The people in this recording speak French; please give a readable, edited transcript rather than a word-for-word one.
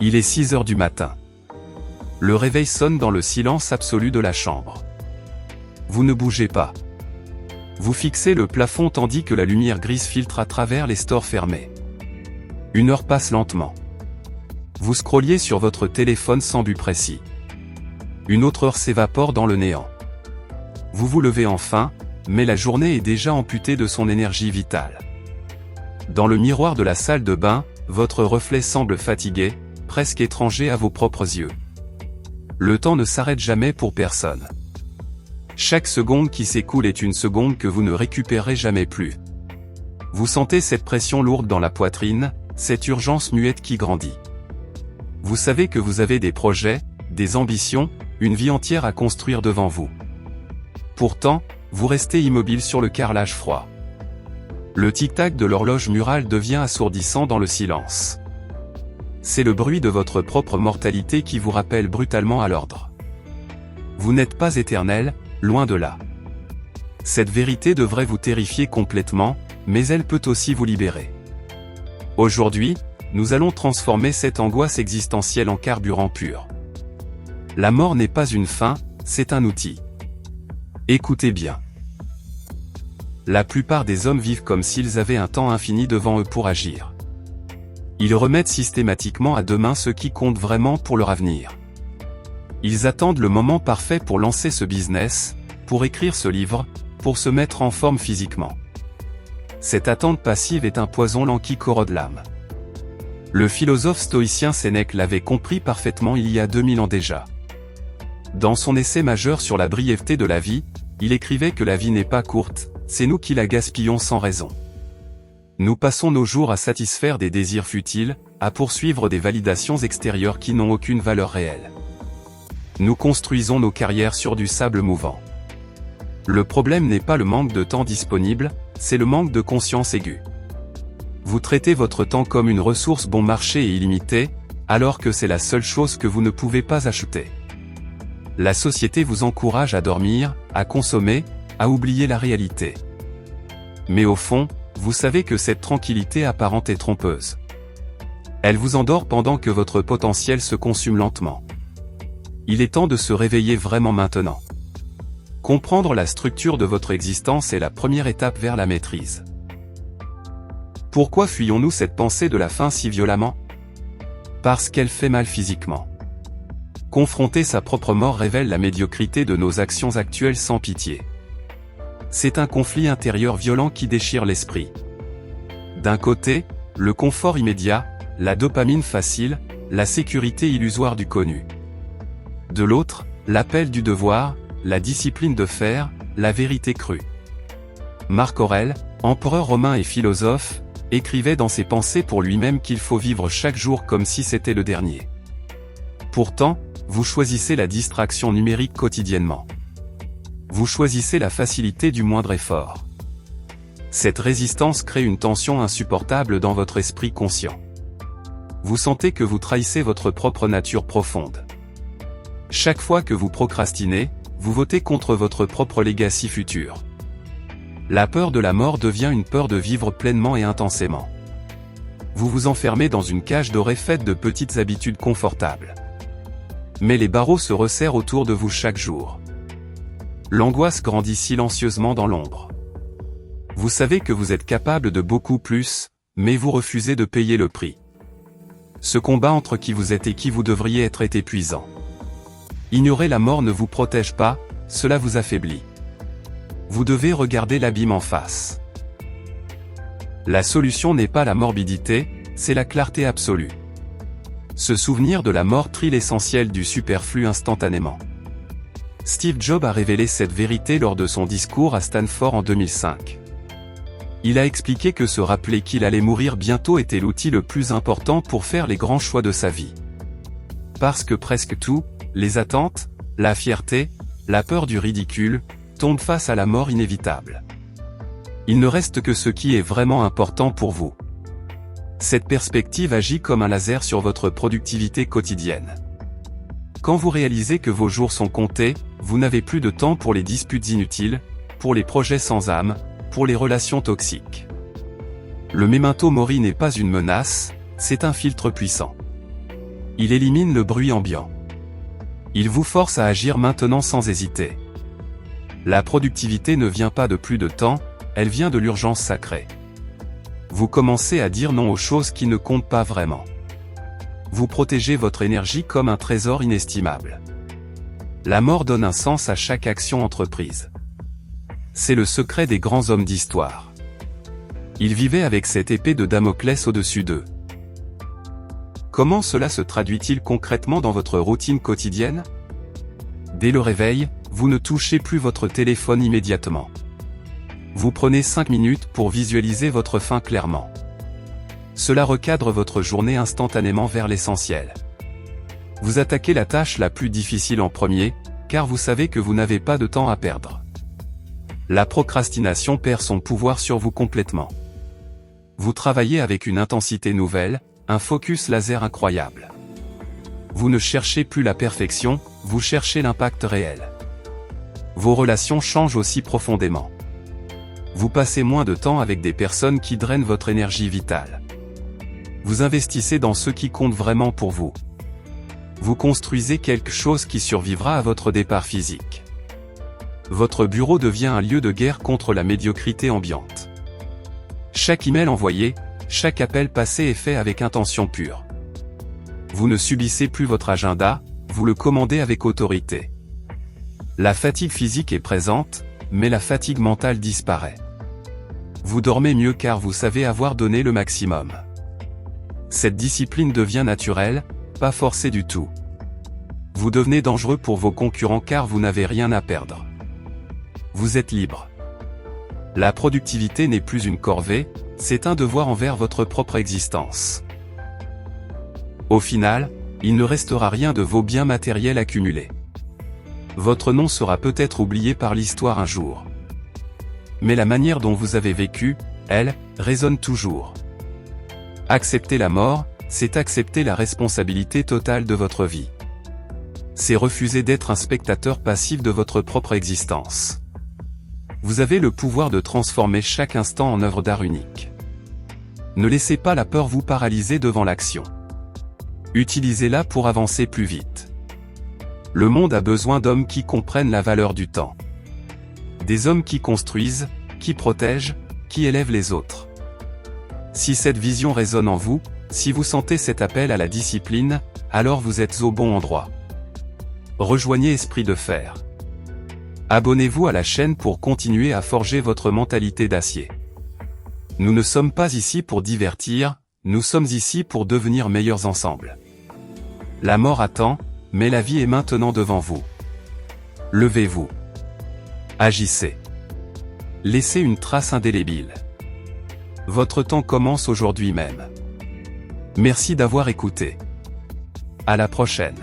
Il est 6 heures du matin. Le réveil sonne dans le silence absolu de la chambre. Vous ne bougez pas. Vous fixez le plafond tandis que la lumière grise filtre à travers les stores fermés. 1 heure passe lentement. Vous scrolliez sur votre téléphone sans but précis. 1 autre heure s'évapore dans le néant. Vous vous levez enfin, mais la journée est déjà amputée de son énergie vitale. Dans le miroir de la salle de bain, votre reflet semble fatigué, presque étranger à vos propres yeux. Le temps ne s'arrête jamais pour personne. Chaque seconde qui s'écoule est une seconde que vous ne récupérerez jamais plus. Vous sentez cette pression lourde dans la poitrine, cette urgence muette qui grandit. Vous savez que vous avez des projets, des ambitions, une vie entière à construire devant vous. Pourtant, vous restez immobile sur le carrelage froid. Le tic-tac de l'horloge murale devient assourdissant dans le silence. C'est le bruit de votre propre mortalité qui vous rappelle brutalement à l'ordre. Vous n'êtes pas éternel, loin de là. Cette vérité devrait vous terrifier complètement, mais elle peut aussi vous libérer. Aujourd'hui, nous allons transformer cette angoisse existentielle en carburant pur. La mort n'est pas une fin, c'est un outil. Écoutez bien. La plupart des hommes vivent comme s'ils avaient un temps infini devant eux pour agir. Ils remettent systématiquement à demain ce qui compte vraiment pour leur avenir. Ils attendent le moment parfait pour lancer ce business, pour écrire ce livre, pour se mettre en forme physiquement. Cette attente passive est un poison lent qui corrode l'âme. Le philosophe stoïcien Sénèque l'avait compris parfaitement il y a 2000 ans déjà. Dans son essai majeur sur la brièveté de la vie, il écrivait que la vie n'est pas courte, c'est nous qui la gaspillons sans raison. Nous passons nos jours à satisfaire des désirs futiles, à poursuivre des validations extérieures qui n'ont aucune valeur réelle. Nous construisons nos carrières sur du sable mouvant. Le problème n'est pas le manque de temps disponible, c'est le manque de conscience aiguë. Vous traitez votre temps comme une ressource bon marché et illimitée, alors que c'est la seule chose que vous ne pouvez pas acheter. La société vous encourage à dormir, à consommer, à oublier la réalité. Mais au fond, vous savez que cette tranquillité apparente est trompeuse. Elle vous endort pendant que votre potentiel se consume lentement. Il est temps de se réveiller vraiment maintenant. Comprendre la structure de votre existence est la première étape vers la maîtrise. Pourquoi fuyons-nous cette pensée de la fin si violemment? Parce qu'elle fait mal physiquement. Confronter sa propre mort révèle la médiocrité de nos actions actuelles sans pitié. C'est un conflit intérieur violent qui déchire l'esprit. D'un côté, le confort immédiat, la dopamine facile, la sécurité illusoire du connu. De l'autre, l'appel du devoir, la discipline de faire, la vérité crue. Marc Aurèle, empereur romain et philosophe, écrivait dans ses pensées pour lui-même qu'il faut vivre chaque jour comme si c'était le dernier. Pourtant, vous choisissez la distraction numérique quotidiennement. Vous choisissez la facilité du moindre effort. Cette résistance crée une tension insupportable dans votre esprit conscient. Vous sentez que vous trahissez votre propre nature profonde. Chaque fois que vous procrastinez, vous votez contre votre propre legacy futur. La peur de la mort devient une peur de vivre pleinement et intensément. Vous vous enfermez dans une cage dorée faite de petites habitudes confortables. Mais les barreaux se resserrent autour de vous chaque jour. L'angoisse grandit silencieusement dans l'ombre. Vous savez que vous êtes capable de beaucoup plus, mais vous refusez de payer le prix. Ce combat entre qui vous êtes et qui vous devriez être est épuisant. Ignorer la mort ne vous protège pas, cela vous affaiblit. Vous devez regarder l'abîme en face. La solution n'est pas la morbidité, c'est la clarté absolue. Se souvenir de la mort trie l'essentiel du superflu instantanément. Steve Jobs a révélé cette vérité lors de son discours à Stanford en 2005. Il a expliqué que se rappeler qu'il allait mourir bientôt était l'outil le plus important pour faire les grands choix de sa vie. Parce que presque tout, les attentes, la fierté, la peur du ridicule, tombent face à la mort inévitable. Il ne reste que ce qui est vraiment important pour vous. Cette perspective agit comme un laser sur votre productivité quotidienne. Quand vous réalisez que vos jours sont comptés, vous n'avez plus de temps pour les disputes inutiles, pour les projets sans âme, pour les relations toxiques. Le memento mori n'est pas une menace, c'est un filtre puissant. Il élimine le bruit ambiant. Il vous force à agir maintenant sans hésiter. La productivité ne vient pas de plus de temps, elle vient de l'urgence sacrée. Vous commencez à dire non aux choses qui ne comptent pas vraiment. Vous protégez votre énergie comme un trésor inestimable. La mort donne un sens à chaque action entreprise. C'est le secret des grands hommes d'histoire. Ils vivaient avec cette épée de Damoclès au-dessus d'eux. Comment cela se traduit-il concrètement dans votre routine quotidienne? Dès le réveil, vous ne touchez plus votre téléphone immédiatement. Vous prenez 5 minutes pour visualiser votre fin clairement. Cela recadre votre journée instantanément vers l'essentiel. Vous attaquez la tâche la plus difficile en premier, car vous savez que vous n'avez pas de temps à perdre. La procrastination perd son pouvoir sur vous complètement. Vous travaillez avec une intensité nouvelle, un focus laser incroyable. Vous ne cherchez plus la perfection, vous cherchez l'impact réel. Vos relations changent aussi profondément. Vous passez moins de temps avec des personnes qui drainent votre énergie vitale. Vous investissez dans ce qui compte vraiment pour vous. Vous construisez quelque chose qui survivra à votre départ physique. Votre bureau devient un lieu de guerre contre la médiocrité ambiante. Chaque email envoyé, chaque appel passé est fait avec intention pure. Vous ne subissez plus votre agenda, vous le commandez avec autorité. La fatigue physique est présente, mais la fatigue mentale disparaît. Vous dormez mieux car vous savez avoir donné le maximum. Cette discipline devient naturelle, pas forcée du tout. Vous devenez dangereux pour vos concurrents car vous n'avez rien à perdre. Vous êtes libre. La productivité n'est plus une corvée, c'est un devoir envers votre propre existence. Au final, il ne restera rien de vos biens matériels accumulés. Votre nom sera peut-être oublié par l'histoire un jour. Mais la manière dont vous avez vécu, elle, résonne toujours. Accepter la mort, c'est accepter la responsabilité totale de votre vie. C'est refuser d'être un spectateur passif de votre propre existence. Vous avez le pouvoir de transformer chaque instant en œuvre d'art unique. Ne laissez pas la peur vous paralyser devant l'action. Utilisez-la pour avancer plus vite. Le monde a besoin d'hommes qui comprennent la valeur du temps. Des hommes qui construisent, qui protègent, qui élèvent les autres. Si cette vision résonne en vous, si vous sentez cet appel à la discipline, alors vous êtes au bon endroit. Rejoignez Esprit de Fer. Abonnez-vous à la chaîne pour continuer à forger votre mentalité d'acier. Nous ne sommes pas ici pour divertir, nous sommes ici pour devenir meilleurs ensemble. La mort attend, mais la vie est maintenant devant vous. Levez-vous. Agissez. Laissez une trace indélébile. Votre temps commence aujourd'hui même. Merci d'avoir écouté. À la prochaine.